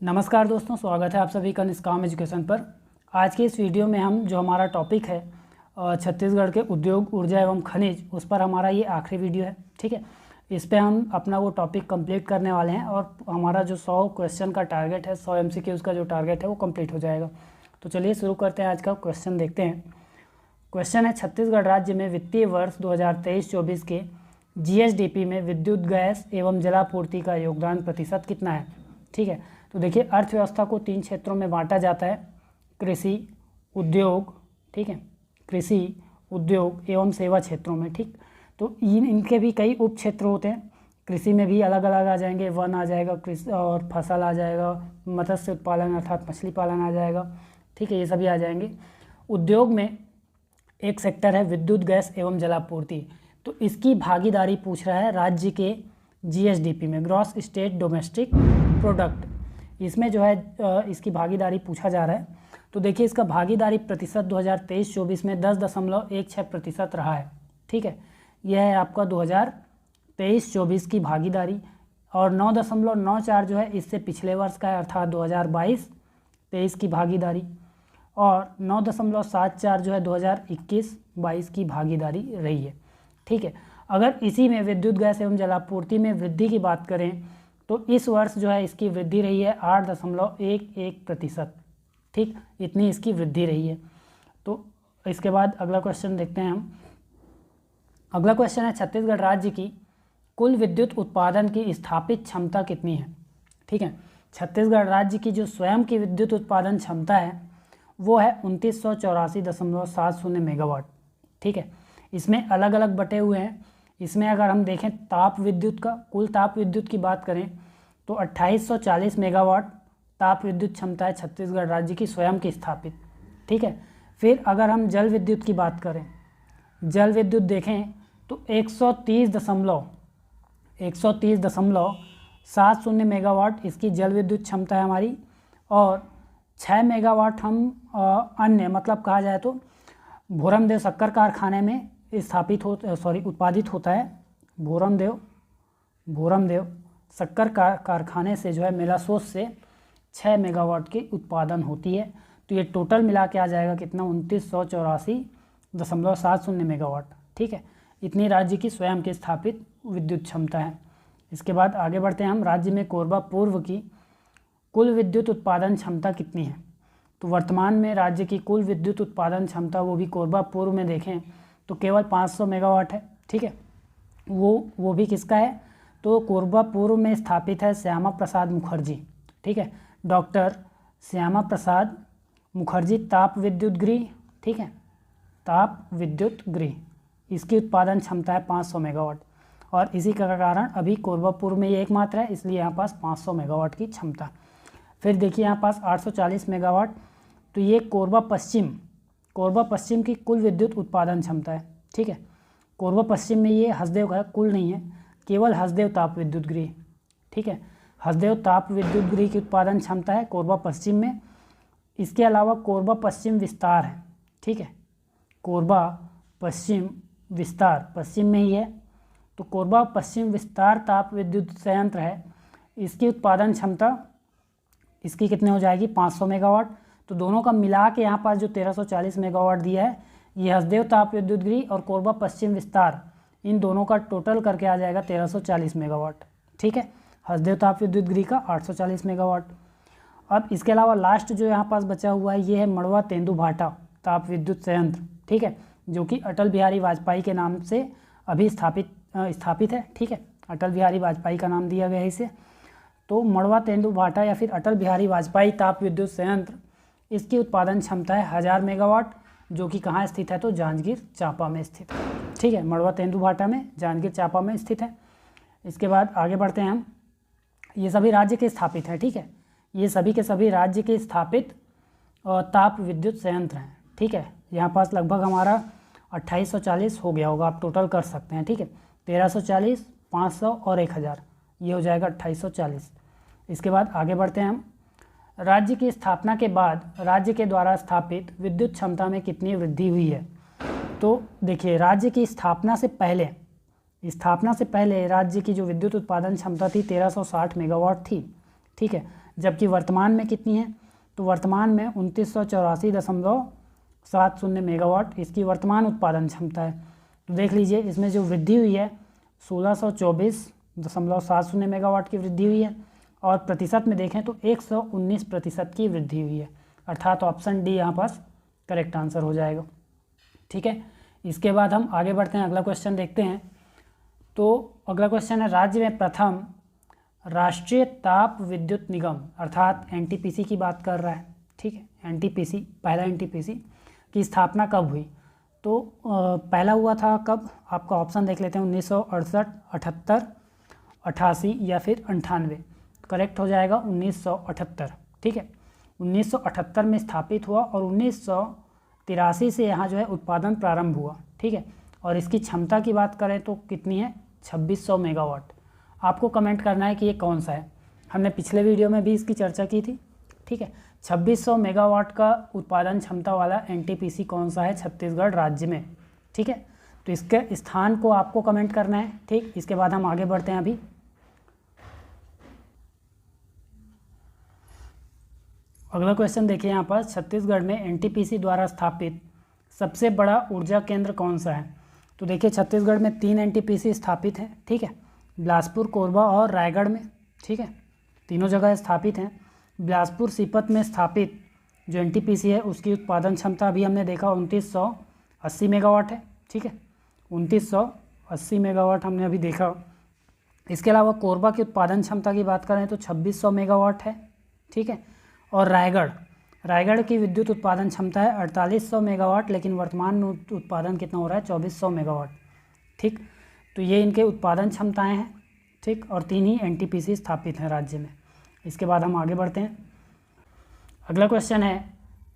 नमस्कार दोस्तों, स्वागत है आप सभी का निष्काम एजुकेशन पर। आज की इस वीडियो में हम जो हमारा टॉपिक है छत्तीसगढ़ के उद्योग, ऊर्जा एवं खनिज, उस पर हमारा ये आखिरी वीडियो है। ठीक है, इस पे हम अपना वो टॉपिक कंप्लीट करने वाले हैं और हमारा जो 100 क्वेश्चन का टारगेट है, 100 MCQs का जो टारगेट है वो कंप्लीट हो जाएगा। तो चलिए शुरू करते हैं। आज का क्वेश्चन देखते हैं। क्वेश्चन है, छत्तीसगढ़ राज्य में वित्तीय वर्ष 2023-24 के GSDP में विद्युत, गैस एवं जलापूर्ति का योगदान प्रतिशत कितना है। ठीक है, तो देखिए अर्थव्यवस्था को 3 क्षेत्रों में बांटा जाता है, कृषि, उद्योग, ठीक है, कृषि, उद्योग एवं सेवा क्षेत्रों में। ठीक, तो इनके भी कई उप क्षेत्र होते हैं। कृषि में भी अलग अलग आ जाएंगे, वन आ जाएगा, कृषि और फसल आ जाएगा, मत्स्य उत्पादन अर्थात मछली पालन आ जाएगा। ठीक है, ये सभी आ जाएंगे। उद्योग में एक सेक्टर है विद्युत, गैस एवं जलापूर्ति। तो इसकी भागीदारी पूछ रहा है राज्य के GSDP में, ग्रॉस स्टेट डोमेस्टिक प्रोडक्ट। इसमें जो है इसकी भागीदारी पूछा जा रहा है। तो देखिए इसका भागीदारी प्रतिशत 2023-24 में 10.16% रहा है। ठीक है, यह है आपका 2023-24 की भागीदारी। और 9.94 जो है इससे पिछले वर्ष का है, अर्थात 2022-23 की भागीदारी। और 9.74 जो है 2021-22 की भागीदारी रही है। ठीक है, अगर इसी में विद्युत, गैस एवं जलापूर्ति में वृद्धि की बात करें तो इस वर्ष जो है इसकी वृद्धि रही है 8.11%। ठीक, इतनी इसकी वृद्धि रही है। तो इसके बाद अगला क्वेश्चन देखते हैं हम। अगला क्वेश्चन है, छत्तीसगढ़ राज्य की कुल विद्युत उत्पादन की स्थापित क्षमता कितनी है। ठीक है, छत्तीसगढ़ राज्य की जो स्वयं की विद्युत उत्पादन क्षमता है वो है 2984.70 मेगावाट। ठीक है, इसमें अलग अलग बटे हुए हैं। इसमें अगर हम देखें ताप विद्युत का, कुल ताप विद्युत की बात करें तो 2840 मेगावाट ताप विद्युत क्षमता है छत्तीसगढ़ राज्य की स्वयं की स्थापित। ठीक है, फिर अगर हम जल विद्युत की बात करें, जल विद्युत देखें तो 130.70 मेगावाट इसकी जल विद्युत क्षमता है हमारी। और 6 मेगावाट हम अन्य मतलब कहा जाए तो भोरमदेव शक्कर कारखाने में उत्पादित होता है। भोरमदेव शक्कर कारखाने से जो है मेलासोस से 6 मेगावाट की उत्पादन होती है। तो ये टोटल मिला के आ जाएगा कितना, 2984.70 मेगावाट। ठीक है, इतनी राज्य की स्वयं की स्थापित विद्युत क्षमता है। इसके बाद आगे बढ़ते हैं हम। राज्य में कोरबा पूर्व की कुल विद्युत उत्पादन क्षमता कितनी है। तो वर्तमान में राज्य की कुल विद्युत उत्पादन क्षमता, वो भी कोरबा पूर्व में देखें तो केवल 500 मेगावाट है। ठीक है, वो भी किसका है, तो कोरबा पूर्व में स्थापित है श्यामा प्रसाद मुखर्जी। ठीक है, डॉक्टर श्यामा प्रसाद मुखर्जी ताप विद्युत गृह। ठीक है, ताप विद्युत गृह, इसकी उत्पादन क्षमता है 500 मेगावाट। और इसी का कारण अभी कोरबा पूर्व में ये एकमात्र है, इसलिए यहाँ पास 500 मेगावाट की क्षमता। फिर देखिए यहाँ पास 840 मेगावाट, तो ये कोरबा पश्चिम की कुल विद्युत उत्पादन क्षमता है। ठीक है, कोरबा पश्चिम में ये हसदेव का है, कुल नहीं है, केवल हसदेव ताप विद्युत गृह। ठीक है, हसदेव ताप विद्युत गृह की उत्पादन क्षमता है कोरबा पश्चिम में। इसके अलावा कोरबा पश्चिम विस्तार है। ठीक है, कोरबा पश्चिम विस्तार पश्चिम में ही है, तो कोरबा पश्चिम विस्तार ताप विद्युत संयंत्र है, इसकी उत्पादन क्षमता इसकी कितने हो जाएगी, 500 मेगावाट। तो दोनों का मिला के यहाँ पास जो 1340 मेगावाट दिया है, ये हसदेव ताप विद्युत गृह और कोरबा पश्चिम विस्तार, इन दोनों का टोटल करके आ जाएगा 1340 मेगावाट। ठीक है, हसदेव ताप विद्युत गृह का 840 मेगावाट। अब इसके अलावा लास्ट जो यहाँ पास बचा हुआ है ये है मड़वा तेंदुभाटा ताप विद्युत संयंत्र। ठीक है, जो कि अटल बिहारी वाजपेयी के नाम से अभी स्थापित है। ठीक है, अटल बिहारी वाजपेयी का नाम दिया गया है इसे। तो मड़वा तेंदुभाटा या फिर अटल बिहारी वाजपेयी ताप विद्युत संयंत्र, इसकी उत्पादन क्षमता है 1000 मेगावाट, जो कि कहाँ स्थित है, तो जांजगीर चांपा में स्थित है। ठीक है, मड़वा तेंदुभाटा में जांजगीर चांपा में स्थित है। इसके बाद आगे बढ़ते हैं हम। ये सभी राज्य के स्थापित हैं। ठीक है, ये सभी के सभी राज्य के स्थापित ताप विद्युत संयंत्र हैं। ठीक है, यहाँ पास लगभग हमारा 2840 हो गया होगा, आप टोटल कर सकते हैं। ठीक है, 1340, 500 और 1000, ये हो जाएगा 2840। इसके बाद आगे बढ़ते हैं हम। राज्य की स्थापना के बाद राज्य के द्वारा स्थापित विद्युत क्षमता में कितनी वृद्धि हुई है। तो देखिए राज्य की स्थापना से पहले राज्य की जो विद्युत उत्पादन क्षमता थी 1360 मेगावाट थी। ठीक है, जबकि वर्तमान में कितनी है, तो वर्तमान में 2984.70 मेगावाट इसकी वर्तमान उत्पादन क्षमता है। तो देख लीजिए इसमें जो वृद्धि हुई है 1624.70 मेगावाट की वृद्धि हुई है, और प्रतिशत में देखें तो 119% की वृद्धि हुई है, अर्थात ऑप्शन डी यहाँ पास करेक्ट आंसर हो जाएगा। ठीक है, इसके बाद हम आगे बढ़ते हैं, अगला क्वेश्चन देखते हैं। तो अगला क्वेश्चन है, राज्य में प्रथम राष्ट्रीय ताप विद्युत निगम अर्थात एनटीपीसी की बात कर रहा है। ठीक है, एनटीपीसी, पहला एनटीपीसी की स्थापना कब हुई, तो पहला हुआ था कब, आपका ऑप्शन देख लेते हैं 1968, 78, 88 या फिर 98। करेक्ट हो जाएगा 1978। ठीक है, 1978 में स्थापित हुआ और 1983 से यहाँ जो है उत्पादन प्रारंभ हुआ। ठीक है, और इसकी क्षमता की बात करें तो कितनी है, 2600 मेगावाट। आपको कमेंट करना है कि ये कौन सा है, हमने पिछले वीडियो में भी इसकी चर्चा की थी। ठीक है, 2600 मेगावाट का उत्पादन क्षमता वाला एनटीपीसी कौन सा है छत्तीसगढ़ राज्य में। ठीक है, तो इसके स्थान को आपको कमेंट करना है। ठीक, इसके बाद हम आगे बढ़ते हैं। अभी अगला क्वेश्चन देखिए यहाँ पर, छत्तीसगढ़ में एनटीपीसी द्वारा स्थापित सबसे बड़ा ऊर्जा केंद्र कौन सा है। तो देखिए छत्तीसगढ़ में 3 एनटीपीसी स्थापित हैं। ठीक है, बिलासपुर, कोरबा और रायगढ़ में। ठीक है, तीनों जगह स्थापित हैं। बिलासपुर सीपत में स्थापित जो एनटीपीसी है उसकी उत्पादन क्षमता अभी हमने देखा 2980 मेगावाट है। ठीक है, 2980 मेगावाट हमने अभी देखा। इसके अलावा कोरबा की उत्पादन क्षमता की बात करें तो 2600 मेगावाट है। ठीक है, और रायगढ़ की विद्युत उत्पादन क्षमता है 4800 मेगावाट, लेकिन वर्तमान में उत्पादन कितना हो रहा है, 2400 मेगावाट। ठीक, तो ये इनके उत्पादन क्षमताएं हैं। ठीक, और 3 ही एनटीपीसी स्थापित हैं राज्य में। इसके बाद हम आगे बढ़ते हैं। अगला क्वेश्चन है,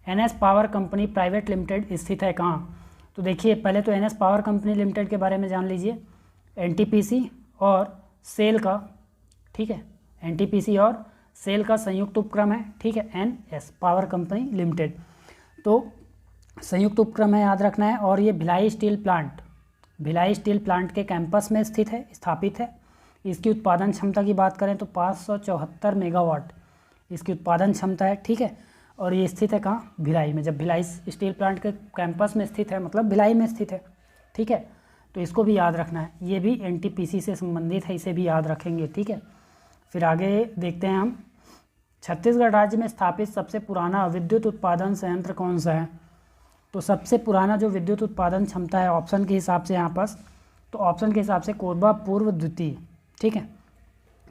NS power company private limited स्थित है कहाँ। तो देखिए पहले तो एनएस पावर कंपनी लिमिटेड के बारे में जान लीजिए, एनटीपीसी और सेल का। ठीक है, एनटीपीसी और सेल का संयुक्त उपक्रम है। ठीक है, एनएस पावर कंपनी लिमिटेड, तो संयुक्त उपक्रम है, याद रखना है। और ये भिलाई स्टील प्लांट के कैंपस में स्थित है, स्थापित है। इसकी उत्पादन क्षमता की बात करें तो 574 मेगावाट इसकी उत्पादन क्षमता है। ठीक है, और ये स्थित है कहाँ, भिलाई में। जब भिलाई स्टील प्लांट के कैंपस में स्थित है मतलब भिलाई में स्थित है। ठीक है, तो इसको भी याद रखना है, ये भी एनटीपीसी से संबंधित है, इसे भी याद रखेंगे। ठीक है, फिर आगे देखते हैं हम, छत्तीसगढ़ राज्य में स्थापित सबसे पुराना विद्युत उत्पादन संयंत्र कौन सा है। तो सबसे पुराना जो विद्युत उत्पादन क्षमता है ऑप्शन के हिसाब से यहाँ पास, तो ऑप्शन के हिसाब से कोरबा पूर्व द्वितीय। ठीक है,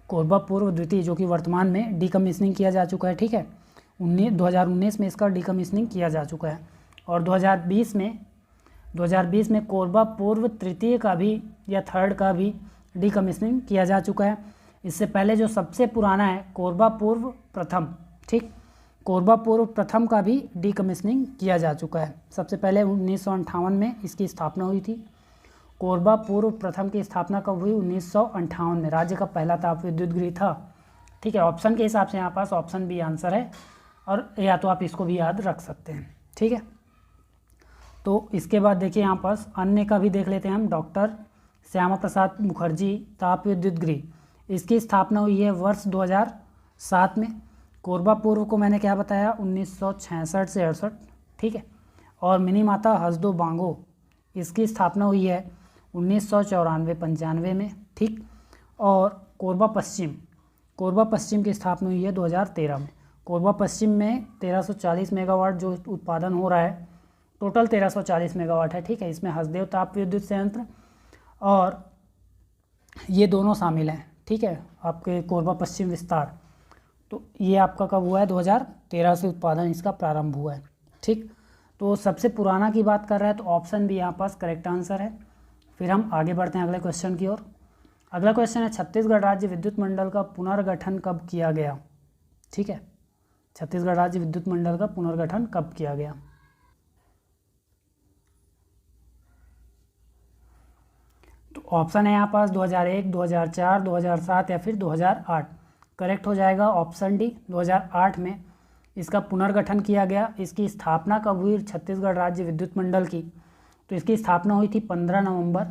कोरबा पूर्व द्वितीय जो कि वर्तमान में डीकमीशनिंग किया जा चुका है। ठीक है, 2019 में इसका डीकमीशनिंग किया जा चुका है। और 2020 में कोरबा पूर्व तृतीय का भी या थर्ड का भी डीकमीशनिंग किया जा चुका है। इससे पहले जो सबसे पुराना है कोरबा पूर्व प्रथम। ठीक, कोरबा पूर्व प्रथम का भी डीकमीशनिंग किया जा चुका है। सबसे पहले 1958 में इसकी स्थापना हुई थी। कोरबा पूर्व प्रथम की स्थापना कब हुई, 1958 में। राज्य का पहला ताप विद्युत गृह था। ठीक है, ऑप्शन के हिसाब से यहाँ पास ऑप्शन बी आंसर है, और या तो आप इसको भी याद रख सकते हैं। ठीक है, तो इसके बाद देखिए यहाँ पास अन्य का भी देख लेते हैं हम। डॉक्टर श्यामा प्रसाद मुखर्जी ताप विद्युत गृह, इसकी स्थापना हुई है वर्ष 2007 में। कोरबा पूर्व को मैंने क्या बताया, 1966 से 68। ठीक है, और मिनी माता हसदो बांगो, इसकी स्थापना हुई है 1994-95 में। ठीक, और कोरबा पश्चिम की स्थापना हुई है 2013 में। कोरबा पश्चिम में 1340 मेगावाट जो उत्पादन हो रहा है, टोटल 1340 मेगावाट है। ठीक है, इसमें हसदेव ताप विद्युत संयंत्र और ये दोनों शामिल हैं। ठीक है, आपके कोरबा पश्चिम विस्तार, तो ये आपका कब हुआ है, 2013 से उत्पादन इसका प्रारंभ हुआ है। ठीक, तो सबसे पुराना की बात कर रहा है तो ऑप्शन भी यहाँ पास करेक्ट आंसर है। फिर हम आगे बढ़ते हैं अगले क्वेश्चन की ओर। अगला क्वेश्चन है, छत्तीसगढ़ राज्य विद्युत मंडल का पुनर्गठन कब किया गया। ठीक है, छत्तीसगढ़ राज्य विद्युत मंडल का पुनर्गठन कब किया गया। तो ऑप्शन है यहाँ पास 2001, 2004, 2007 या फिर 2008। करेक्ट हो जाएगा ऑप्शन डी, 2008 में इसका पुनर्गठन किया गया। इसकी स्थापना कब हुई छत्तीसगढ़ राज्य विद्युत मंडल की, तो इसकी स्थापना हुई थी 15 नवंबर।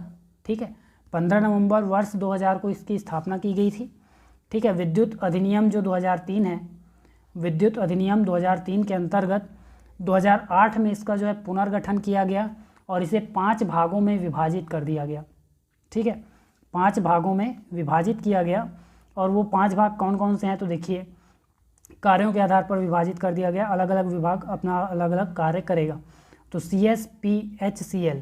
ठीक है, 15 नवंबर वर्ष 2000 को इसकी स्थापना की गई थी। ठीक है, विद्युत अधिनियम जो 2003 है विद्युत अधिनियम 2003 के अंतर्गत 2008 में इसका जो है पुनर्गठन किया गया और इसे 5 भागों में विभाजित कर दिया गया। ठीक है, 5 भागों में विभाजित किया गया और वो 5 भाग कौन कौन से हैं तो देखिए, कार्यों के आधार पर विभाजित कर दिया गया, अलग अलग विभाग अपना अलग अलग कार्य करेगा। तो CSPHCL,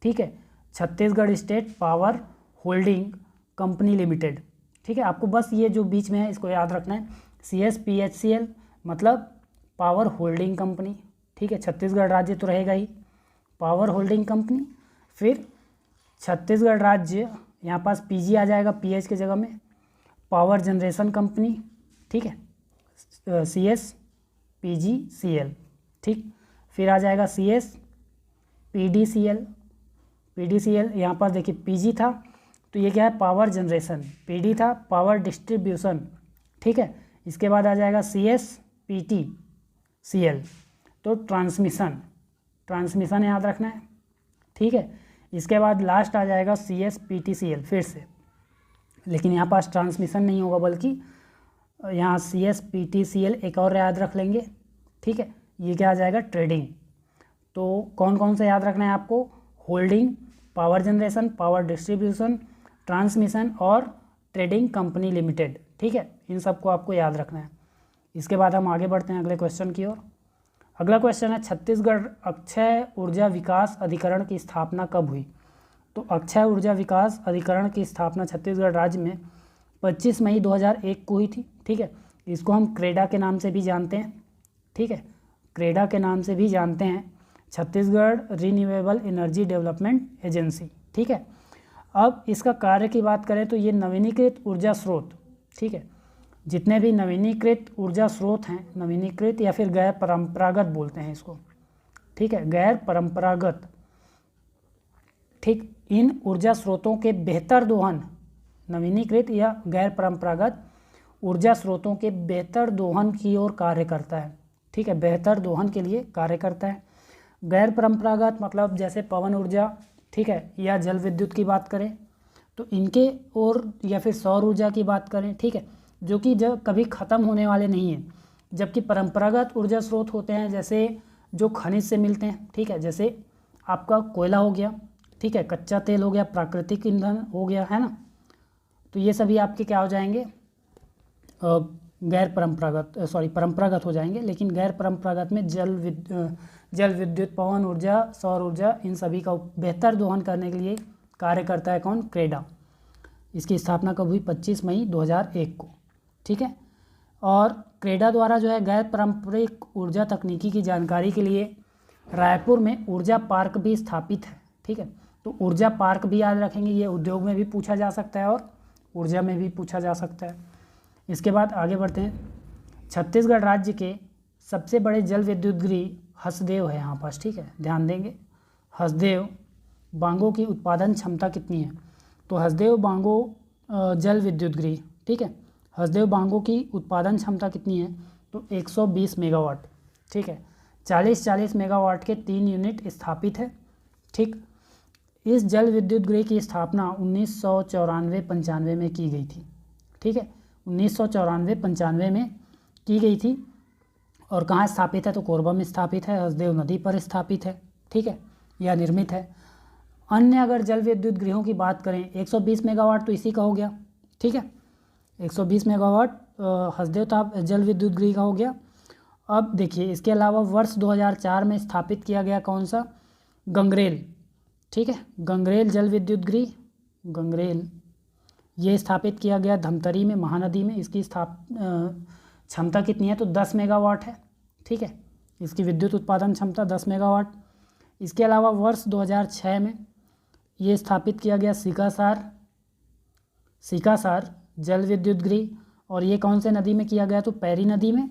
ठीक है, Chhattisgarh state power holding company limited. ठीक है, आपको बस ये जो बीच में है इसको याद रखना है, CSPHCL मतलब पावर होल्डिंग कंपनी। ठीक है, छत्तीसगढ़ राज्य तो रहेगा ही, पावर होल्डिंग कंपनी। फिर छत्तीसगढ़ राज्य, यहाँ पास PG आ जाएगा PH के जगह में, पावर जनरेशन कंपनी। ठीक है, CSPGCL। ठीक, फिर आ जाएगा CSPDCL। PDCL यहाँ पर देखिए PG था तो ये क्या है, पावर जनरेशन, PD था पावर डिस्ट्रीब्यूशन। ठीक है, इसके बाद आ जाएगा CSPTCL तो ट्रांसमिशन याद रखना है। ठीक है, इसके बाद लास्ट आ जाएगा CSPTCL फिर से, लेकिन यहाँ पास ट्रांसमिशन नहीं होगा बल्कि यहाँ CSPTCL एक और याद रख लेंगे। ठीक है, ये क्या आ जाएगा, ट्रेडिंग। तो कौन कौन से याद रखना है आपको, holding, power generation, power distribution, transmission और ट्रेडिंग कंपनी लिमिटेड। ठीक है, इन सबको आपको याद रखना है। इसके बाद हम आगे बढ़ते हैं अगले क्वेश्चन की ओर। अगला क्वेश्चन है, छत्तीसगढ़ अक्षय ऊर्जा विकास अधिकरण की स्थापना कब हुई? तो अक्षय ऊर्जा विकास अधिकरण की स्थापना छत्तीसगढ़ राज्य में 25 मई 2001 को हुई थी। ठीक है, इसको हम क्रेडा के नाम से भी जानते हैं। ठीक है, क्रेडा के नाम से भी जानते हैं, Chhattisgarh renewable energy development agency. ठीक है, अब इसका कार्य की बात करें तो ये नवीनीकृत ऊर्जा स्रोत, ठीक है, जितने भी नवीनीकृत ऊर्जा स्रोत हैं, नवीनीकृत या फिर गैर परंपरागत बोलते हैं इसको। ठीक है, गैर परंपरागत, ठीक, इन ऊर्जा स्रोतों के बेहतर दोहन, नवीनीकृत या गैर परंपरागत ऊर्जा स्रोतों के बेहतर दोहन की ओर कार्य करता है। ठीक है, बेहतर दोहन के लिए कार्य करता है। गैर परंपरागत मतलब जैसे पवन ऊर्जा, ठीक है, या जल विद्युत की बात करें तो इनके और, या फिर सौर ऊर्जा की बात करें, ठीक है, जो कि जब कभी ख़त्म होने वाले नहीं हैं। जबकि परंपरागत ऊर्जा स्रोत होते हैं जैसे जो खनिज से मिलते हैं। ठीक है, जैसे आपका कोयला हो गया, ठीक है, कच्चा तेल हो गया, प्राकृतिक ईंधन हो गया, है ना, तो ये सभी आपके क्या हो जाएंगे, परंपरागत हो जाएंगे। लेकिन गैर परंपरागत में जल विद्युत, पवन ऊर्जा, सौर ऊर्जा, इन सभी का बेहतर दोहन करने के लिए कार्य करता है कौन, क्रेडा। इसकी स्थापना कब हुई, 25 मई 2001 को। ठीक है, और क्रेडा द्वारा जो है गैर पारंपरिक ऊर्जा तकनीकी की जानकारी के लिए रायपुर में ऊर्जा पार्क भी स्थापित है। ठीक है, तो ऊर्जा पार्क भी याद रखेंगे, ये उद्योग में भी पूछा जा सकता है और ऊर्जा में भी पूछा जा सकता है। इसके बाद आगे बढ़ते हैं, छत्तीसगढ़ राज्य के सबसे बड़े जल विद्युत गृह हसदेव है यहाँ पास। ठीक है, ध्यान देंगे, हसदेव बांगो की उत्पादन क्षमता कितनी है? तो हसदेव बांगो जल विद्युत गृह, ठीक है, हसदेव बांगो की उत्पादन क्षमता कितनी है? तो 120 मेगावाट। ठीक है, 40 मेगावाट के 3 यूनिट स्थापित है। ठीक, इस जल विद्युत गृह की स्थापना 1994-95 में की गई थी। ठीक है, 1994-95 में की गई थी। और कहाँ स्थापित है? तो कोरबा में स्थापित है, हसदेव नदी पर स्थापित है। ठीक है, या निर्मित है। अन्य अगर जल विद्युत गृहों की बात करें, 120 मेगावाट तो इसी का हो गया। ठीक है, 120 मेगावाट हसदेव ताप जल विद्युत गृह का हो गया। अब देखिए, इसके अलावा वर्ष 2004 में स्थापित किया गया कौन सा? गंगरेल। ठीक है, गंगरेल जल विद्युत गृह, गंगरेल, ये स्थापित किया गया धमतरी में, महानदी में। इसकी क्षमता कितनी है? तो 10 मेगावाट है। ठीक है, इसकी विद्युत उत्पादन क्षमता 10 मेगावाट। इसके अलावा वर्ष 2006 में ये स्थापित किया गया सिकासार जल विद्युत गृह, और ये कौन से नदी में किया गया? तो पैरी नदी में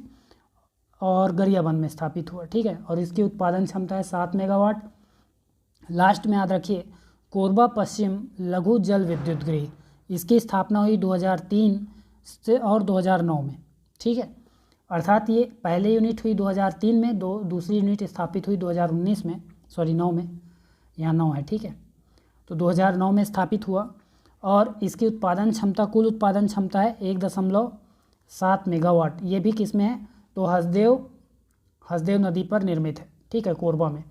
और गरियाबंद में स्थापित हुआ। ठीक है, और इसकी उत्पादन क्षमता है 7 मेगावाट। लास्ट में याद रखिए, कोरबा पश्चिम लघु जल विद्युत गृह, इसकी स्थापना हुई 2003 से और 2009 में। ठीक है, अर्थात ये पहले यूनिट हुई 2003 में, दूसरी यूनिट स्थापित हुई 2019 में, 9 में, यहाँ 9 है। ठीक है, तो 2009 में स्थापित हुआ और इसकी उत्पादन क्षमता, कुल उत्पादन क्षमता है 1.7 मेगावाट। ये भी किस में है? तो हसदेव नदी पर निर्मित है, ठीक है, कोरबा में।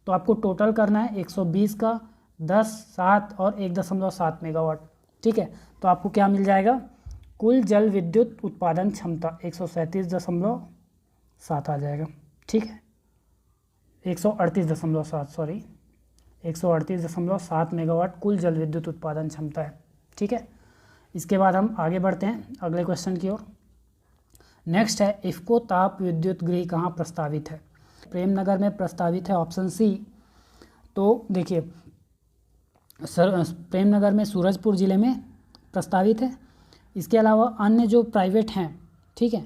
तो आपको टोटल करना है 120 का 10, 7 और 1.7 मेगावाट, ठीक है। तो आपको क्या मिल जाएगा, कुल जल विद्युत उत्पादन क्षमता 137.7 आ जाएगा, ठीक है, 138.7 सॉरी 138.7 मेगावाट कुल जल विद्युत उत्पादन क्षमता है, ठीक है। इसके बाद हम आगे बढ़ते हैं अगले क्वेश्चन की ओर। नेक्स्ट है इफ़को ताप विद्युत गृह कहाँ प्रस्तावित है? प्रेमनगर में प्रस्तावित है, ऑप्शन सी। तो देखिए प्रेमनगर में सूरजपुर ज़िले में प्रस्तावित है। इसके अलावा अन्य जो प्राइवेट हैं, ठीक है,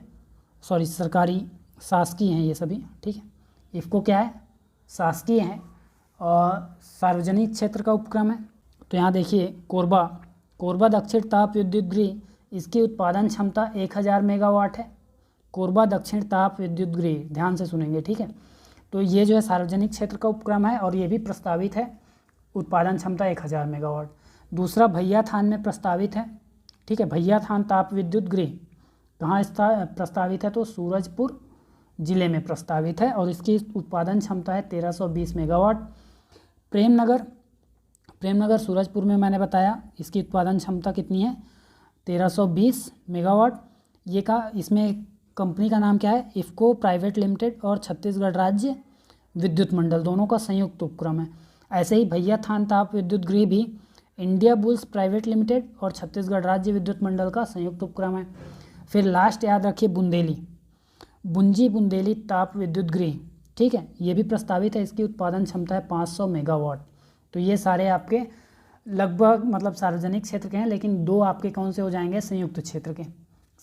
सॉरी सरकारी शासकीय हैं ये सभी, ठीक है। इफ़को क्या है, शासकीय है और सार्वजनिक क्षेत्र का उपक्रम है। तो यहाँ देखिए कोरबा दक्षिण ताप विद्युत गृह, इसकी उत्पादन क्षमता 1000 मेगावाट है। कोरबा दक्षिण ताप विद्युत गृह, ध्यान से सुनेंगे, ठीक है। तो ये जो है सार्वजनिक क्षेत्र का उपक्रम है और ये भी प्रस्तावित है, उत्पादन क्षमता 1000 मेगावाट। दूसरा भैया थान में प्रस्तावित है, ठीक है, भैया थान ताप विद्युत गृह कहाँ प्रस्तावित है? तो सूरजपुर ज़िले में प्रस्तावित है और इसकी उत्पादन क्षमता है 1320 मेगावाट। प्रेमनगर सूरजपुर में मैंने बताया इसकी उत्पादन क्षमता कितनी है, 1320 मेगावाट। इसमें कंपनी का नाम क्या है, इफ़को प्राइवेट लिमिटेड और छत्तीसगढ़ राज्य विद्युत मंडल दोनों का संयुक्त उपक्रम है। ऐसे ही भैया थान ताप विद्युत गृह भी इंडिया बुल्स प्राइवेट लिमिटेड और छत्तीसगढ़ राज्य विद्युत मंडल का संयुक्त उपक्रम है। फिर लास्ट याद रखिए बुंदेली ताप विद्युत गृह, ठीक है, ये भी प्रस्तावित है। इसकी उत्पादन क्षमता है 500 मेगावाट। तो ये सारे आपके लगभग मतलब सार्वजनिक क्षेत्र के हैं, लेकिन 2 आपके कौन से हो जाएंगे, संयुक्त क्षेत्र के।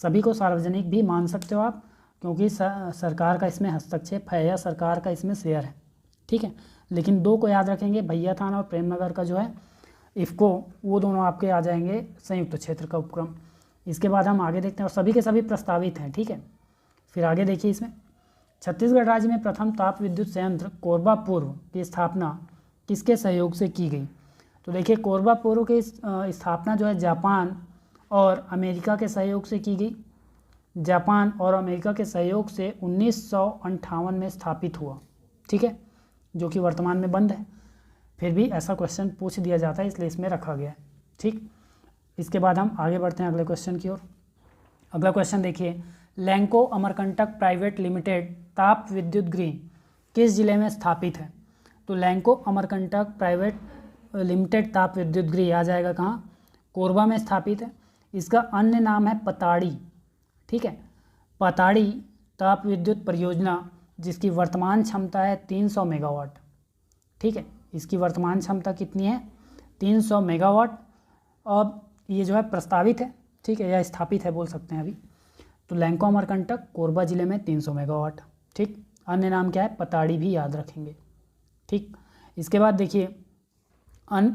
सभी को सार्वजनिक भी मान सकते हो आप, क्योंकि सरकार का इसमें हस्तक्षेप है या सरकार का इसमें शेयर है, ठीक है। लेकिन 2 को याद रखेंगे, भैया थान और प्रेमनगर का जो है इफ़को, वो दोनों आपके आ जाएंगे संयुक्त क्षेत्र का उपक्रम। इसके बाद हम आगे देखते हैं और सभी के सभी प्रस्तावित हैं, ठीक है। फिर आगे देखिए इसमें छत्तीसगढ़ राज्य में प्रथम ताप विद्युत संयंत्र कोरबा पूर्व की स्थापना किसके सहयोग से की गई? तो देखिए कोरबा पूर्व की स्थापना जो है जापान और अमेरिका के सहयोग से की गई। जापान और अमेरिका के सहयोग से 1958 में स्थापित हुआ, ठीक है, जो कि वर्तमान में बंद है। फिर भी ऐसा क्वेश्चन पूछ दिया जाता है, इसलिए इसमें रखा गया है, ठीक। इसके बाद हम आगे बढ़ते हैं अगले क्वेश्चन की ओर। अगला क्वेश्चन देखिए, लैंको अमरकंटक प्राइवेट लिमिटेड ताप विद्युत गृह किस जिले में स्थापित है? तो लैंको अमरकंटक प्राइवेट लिमिटेड ताप विद्युत गृह आ जाएगा कहाँ, कोरबा में स्थापित है। इसका अन्य नाम है पताड़ी, ठीक है, पताड़ी ताप विद्युत परियोजना, जिसकी वर्तमान क्षमता है 300 मेगावाट, ठीक है। इसकी वर्तमान क्षमता कितनी है, 300 मेगावाट। अब ये जो है प्रस्तावित है, ठीक है, या स्थापित है बोल सकते हैं अभी। तो लैंको अमरकंटक कोरबा ज़िले में 300 मेगावाट, ठीक। अन्य नाम क्या है, पताड़ी भी याद रखेंगे, ठीक। इसके बाद देखिए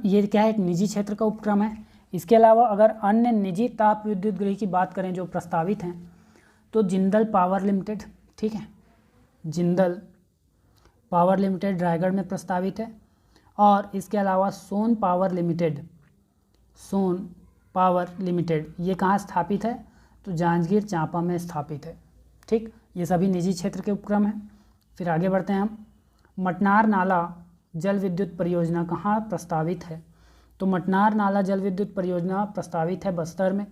ये क्या है, एक निजी क्षेत्र का उपक्रम है। इसके अलावा अगर अन्य निजी ताप विद्युत गृह की बात करें जो प्रस्तावित हैं, तो जिंदल पावर लिमिटेड, ठीक है, जिंदल पावर लिमिटेड रायगढ़ में प्रस्तावित है। और इसके अलावा सोन पावर लिमिटेड ये कहाँ स्थापित है? तो जांजगीर चांपा में स्थापित है, ठीक। ये सभी निजी क्षेत्र के उपक्रम हैं। फिर आगे बढ़ते हैं हम। मटनार नाला जल विद्युत परियोजना कहाँ प्रस्तावित है? तो मटनार नाला जल विद्युत परियोजना प्रस्तावित है बस्तर में,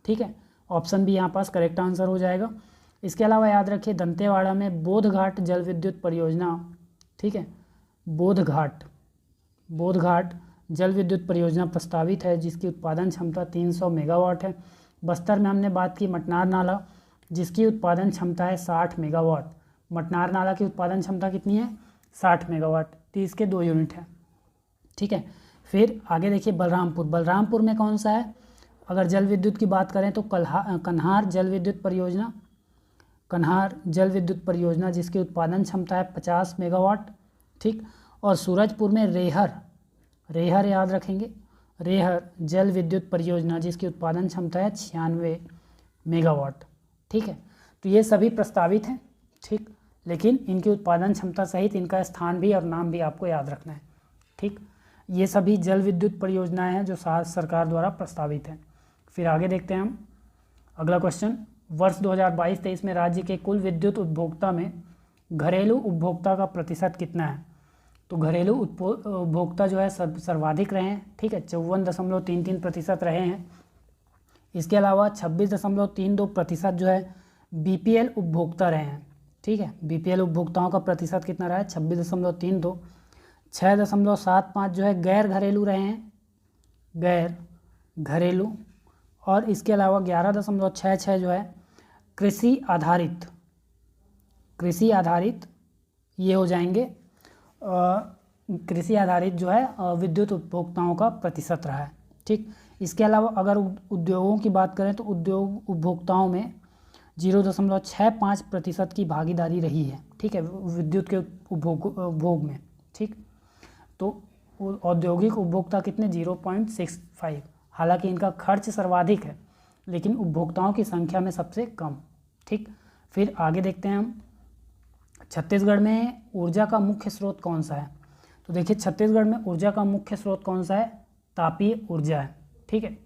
ठीक है। ऑप्शन भी यहाँ पास करेक्ट आंसर हो जाएगा। इसके अलावा याद रखिए दंतेवाड़ा में बोधघाट जल विद्युत परियोजना, ठीक है, बोधघाट जल विद्युत परियोजना प्रस्तावित है, जिसकी उत्पादन क्षमता 300 मेगावाट है। बस्तर में हमने बात की मटनार नाला, जिसकी उत्पादन क्षमता है 60 मेगावाट। मटनार नाला की उत्पादन क्षमता कितनी है? 60 मेगावाट, 30 के 2 यूनिट है, ठीक है। फिर आगे देखिए बलरामपुर में कौन सा है? अगर जल विद्युत की बात करें तो कन्हार जल विद्युत परियोजना, जिसकी उत्पादन क्षमता है 50 मेगावाट, ठीक। और सूरजपुर में रेहर याद रखेंगे, रेहर जल विद्युत परियोजना, जिसकी उत्पादन क्षमता है 96 मेगावाट, ठीक है। तो ये सभी प्रस्तावित हैं, ठीक, लेकिन इनकी उत्पादन क्षमता सहित इनका स्थान भी और नाम भी आपको याद रखना है, ठीक। ये सभी जल विद्युत परियोजनाएं हैं जो सरकार द्वारा प्रस्तावित हैं। फिर आगे देखते हैं हम अगला क्वेश्चन, वर्ष 2022-23 में राज्य के कुल विद्युत उपभोक्ता में घरेलू उपभोक्ता का प्रतिशत कितना है? तो घरेलू उपभोक्ता जो है सर्वाधिक रहे हैं, ठीक है, 54.33% रहे हैं। इसके अलावा 26.32% जो है बीपीएल उपभोक्ता रहे हैं, ठीक है। बीपीएल उपभोक्ताओं का प्रतिशत कितना रहा है? 26.32। 6.75 जो है गैर घरेलू रहे हैं, गैर घरेलू। और इसके अलावा 11.66 जो है कृषि आधारित ये हो जाएंगे कृषि आधारित जो है विद्युत उपभोक्ताओं का प्रतिशत रहा है, ठीक। इसके अलावा अगर उद्योगों की बात करें तो उद्योग उपभोक्ताओं में 0.65% की भागीदारी रही है, ठीक है, विद्युत के उपभोग में, ठीक। तो औद्योगिक उपभोक्ता कितने? 0.65। हालांकि इनका खर्च सर्वाधिक है लेकिन उपभोक्ताओं की संख्या में सबसे कम, ठीक। फिर आगे देखते हैं हम, छत्तीसगढ़ में ऊर्जा का मुख्य स्रोत कौन सा है? तो देखिए छत्तीसगढ़ में ऊर्जा का मुख्य स्रोत कौन सा है? तापीय ऊर्जा है, ठीक है,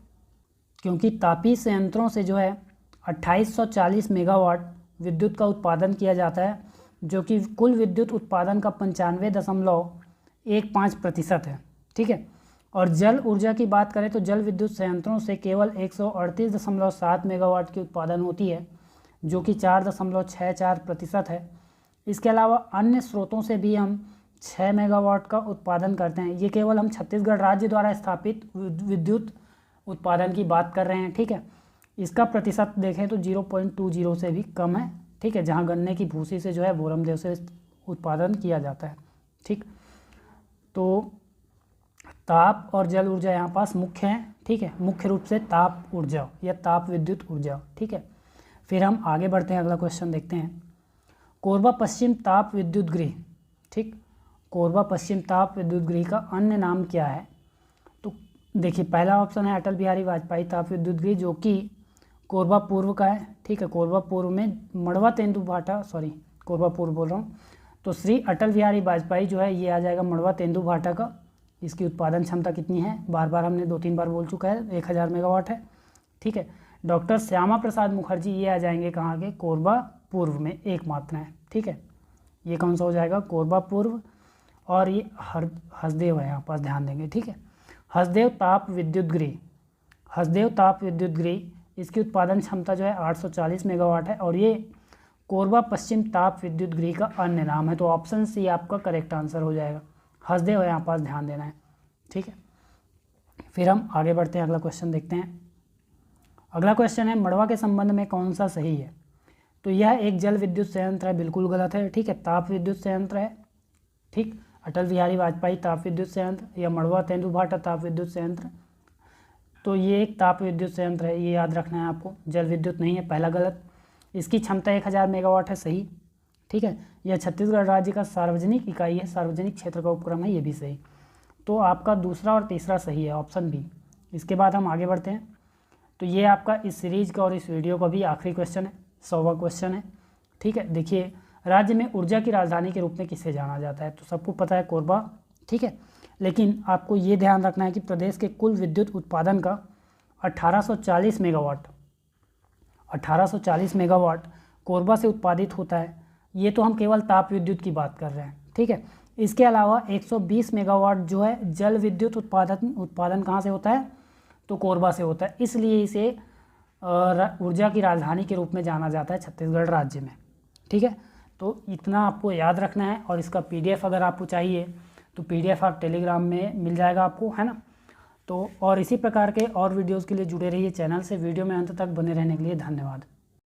क्योंकि तापीय संयंत्रों से जो है 2840 मेगावाट विद्युत का उत्पादन किया जाता है, जो कि कुल विद्युत उत्पादन का 95.15% है, ठीक है। और जल ऊर्जा की बात करें तो जल विद्युत संयंत्रों से केवल 138.7 मेगावाट की उत्पादन होती है, जो कि 4.64% है। इसके अलावा अन्य स्रोतों से भी हम 6 मेगावाट का उत्पादन करते हैं। ये केवल हम छत्तीसगढ़ राज्य द्वारा स्थापित विद्युत उत्पादन की बात कर रहे हैं, ठीक है। इसका प्रतिशत देखें तो 0.20 से भी कम है, ठीक है, जहाँ गन्ने की भूसी से जो है बोरमदेव से उत्पादन किया जाता है, ठीक। तो ताप और जल ऊर्जा यहाँ पास मुख्य हैं, ठीक है, मुख्य रूप से ताप ऊर्जा या ताप विद्युत ऊर्जा, ठीक है। फिर हम आगे बढ़ते हैं, अगला क्वेश्चन देखते हैं। कोरबा पश्चिम ताप विद्युत गृह, ठीक, कोरबा पश्चिम ताप विद्युत गृह का अन्य नाम क्या है? तो देखिए पहला ऑप्शन है अटल बिहारी वाजपेयी ताप विद्युत गृह, जो कि कोरबा पूर्व का है, ठीक है। कोरबा पूर्व में मड़वा तेंदु भाटा, कोरबा पूर्व बोल रहा हूँ, तो श्री अटल बिहारी वाजपेयी जो है ये आ जाएगा मड़वा तेंदु भाटा का। इसकी उत्पादन क्षमता कितनी है? बार बार हमने 2-3 बार बोल चुका है, 1000 मेगावाट है, ठीक है। डॉक्टर श्यामा प्रसाद मुखर्जी ये आ जाएंगे कहाँ के? कोरबा पूर्व में एकमात्र है, ठीक है। ये कौन सा हो जाएगा? कोरबा पूर्व। और ये हसदेव है, यहाँ पास ध्यान देंगे, ठीक है। हसदेव ताप विद्युत गृह, इसकी उत्पादन क्षमता जो है 840 मेगावाट है और ये कोरबा पश्चिम ताप विद्युत गृह का अन्य नाम है। तो ऑप्शन सी आपका करेक्ट आंसर हो जाएगा, हसदेव है, यहाँ पास ध्यान देना है, ठीक है। फिर हम आगे बढ़ते हैं, अगला क्वेश्चन देखते हैं। अगला क्वेश्चन है मड़वा के संबंध में कौन सा सही है? तो यह एक जल विद्युत संयंत्र है, बिल्कुल गलत है, ठीक है। ताप विद्युत संयंत्र है, ठीक। अटल बिहारी वाजपेयी ताप विद्युत संयंत्र या मड़वा तेंदु भाटा ताप विद्युत संयंत्र, तो ये एक ताप विद्युत संयंत्र है, ये याद रखना है आपको, जल विद्युत नहीं है, पहला गलत। इसकी क्षमता 1000 मेगावाट है, सही, ठीक है। यह छत्तीसगढ़ राज्य का सार्वजनिक इकाई है, सार्वजनिक क्षेत्र का उपक्रम है, ये भी सही। तो आपका दूसरा और तीसरा सही है, ऑप्शन बी। इसके बाद हम आगे बढ़ते हैं। तो ये आपका इस सीरीज का और इस वीडियो का भी आखिरी क्वेश्चन है, 100वां क्वेश्चन है, ठीक है। देखिए राज्य में ऊर्जा की राजधानी के रूप में किसे जाना जाता है? तो सबको पता है कोरबा, ठीक है। लेकिन आपको ये ध्यान रखना है कि प्रदेश के कुल विद्युत उत्पादन का 1840 मेगावाट कोरबा से उत्पादित होता है। ये तो हम केवल ताप विद्युत की बात कर रहे हैं, ठीक है। इसके अलावा 120 मेगावाट जो है जल विद्युत उत्पादन कहाँ से होता है? तो कोरबा से होता है, इसलिए इसे ऊर्जा की राजधानी के रूप में जाना जाता है छत्तीसगढ़ राज्य में, ठीक है। तो इतना आपको याद रखना है। और इसका PDF अगर आपको चाहिए तो PDF आप टेलीग्राम में मिल जाएगा आपको, है ना। तो और इसी प्रकार के और वीडियोज़ के लिए जुड़े रहिए चैनल से। वीडियो में अंत तक बने रहने के लिए धन्यवाद।